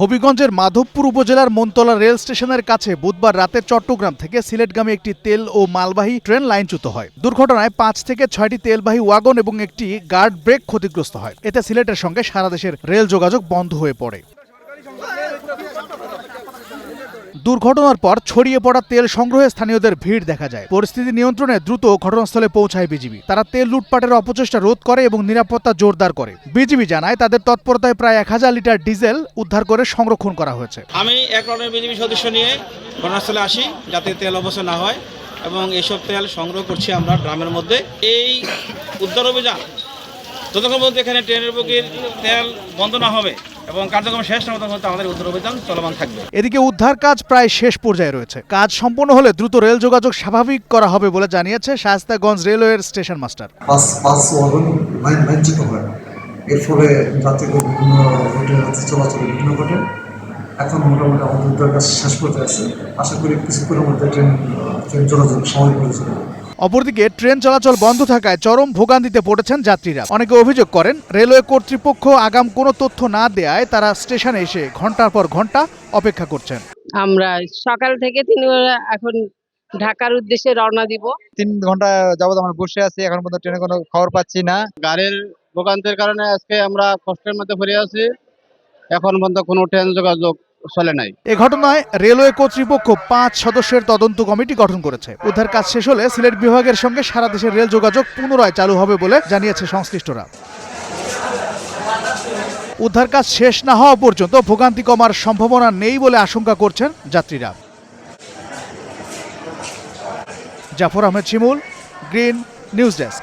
হবিগঞ্জের মাধবপুর উপজেলার মনতলা রেল স্টেশনের কাছে বুধবার রাতে চট্টগ্রাম থেকে সিলেটগামী একটি তেল ও মালবাহী ট্রেন লাইনচ্যুত হয়। দুর্ঘটনায় ৫ থেকে ৬টি তেলবাহী ওয়াগন এবং একটি গার্ড ব্রেক ক্ষতিগ্রস্ত হয়। এতে সিলেটের সঙ্গে সারা দেশের রেল যোগাযোগ বন্ধ হয়ে পড়ে। দুর্ঘটনার পর ছড়িয়ে পড়া তেল সংগ্রহে স্থানীয়দের ভিড় দেখা যায়। পরিস্থিতি নিয়ন্ত্রণে দ্রুত ঘটনাস্থলে পৌঁছায় বিজিবি। তারা তেল লুটপাটের অপচেষ্টা রোধ করে এবং নিরাপত্তা জোরদার করে। বিজিবি জানায় তাদের তৎপরতায় প্রায় ১,০০০ লিটার ডিজেল উদ্ধার করে সংরক্ষণ করা হয়েছে। আমি এক রনের বিজিবি সদস্য নিয়ে ঘটনাস্থলে আসি যাতে তেল অপচয় না হয় এবং এইসব তেল সংগ্রহ করছি আমরা ড্রামের মধ্যে। এই উদ্ধার অভিযান যতক্ষণ পর্যন্ত এখানে ট্রেনের বগির তেল বন্ধ না হবে এবং কার্যক্রম শেষ না হতে আমাদের উদ্ধার অভিযান চলমান থাকবে। এদিকে উদ্ধার কাজ প্রায় শেষ পর্যায়ে রয়েছে। কাজ সম্পন্ন হলে দ্রুত রেল যোগাযোগ স্বাভাবিক করা হবে বলে জানিয়েছে শায়েস্তাগঞ্জ রেলওয়ের স্টেশন মাস্টার। এর ফলে যাত্রীদের বিভিন্ন রুটে চলাচলে বিঘ্ন ঘটে। এখন মোটামুটি আমাদের উদ্ধার কাজ শেষ পর্যায়ে আছে। আশা করি কিছুক্ষণের মধ্যে ট্রেন যোগাযোগ স্বাভাবিক হয়ে যাবে। অপরদিকে ট্রেন চলাচল বন্ধ থাকায় চরম ভোগান্তিতে পড়েছেন যাত্রীরা। অনেকে অভিযোগ করেন রেলওয়ে কর্তৃপক্ষ আগাম কোনো তথ্য না দেয়ায় তারা স্টেশনে এসে ঘন্টার পর ঘন্টা অপেক্ষা করছেন। আমরা সকাল থেকে এখন ঢাকার উদ্দেশ্যে রওনা দিব। ৩ ঘন্টা যাবত আমরা বসে আছি, এখন পর্যন্ত ট্রেনে কোনো খবর পাচ্ছি না। গাড়ির ভোগান্তির কারণে আজকে আমরা কষ্টের মধ্যে পড়ে আছি। এখন পর্যন্ত কোনো ট্রেন যোগাযোগ চলে নাই। এ ঘটনায় রেলওয়ে কর্তৃপক্ষ ৫ সদস্যের তদন্ত কমিটি গঠন করেছে। উদ্ধার কাজ শেষ হলে সিলেট বিভাগের সঙ্গে সারা দেশের রেল যোগাযোগ পুনরায় চালু হবে বলে জানিয়েছে সংশ্লিষ্টরা। উদ্ধার কাজ শেষ না হওয়া পর্যন্ত ভোগান্তি কমার সম্ভাবনা নেই বলে আশঙ্কা করছেন যাত্রীরা। জাফর আহমেদ শিমুল, গ্রিন নিউজ ডেস্ক।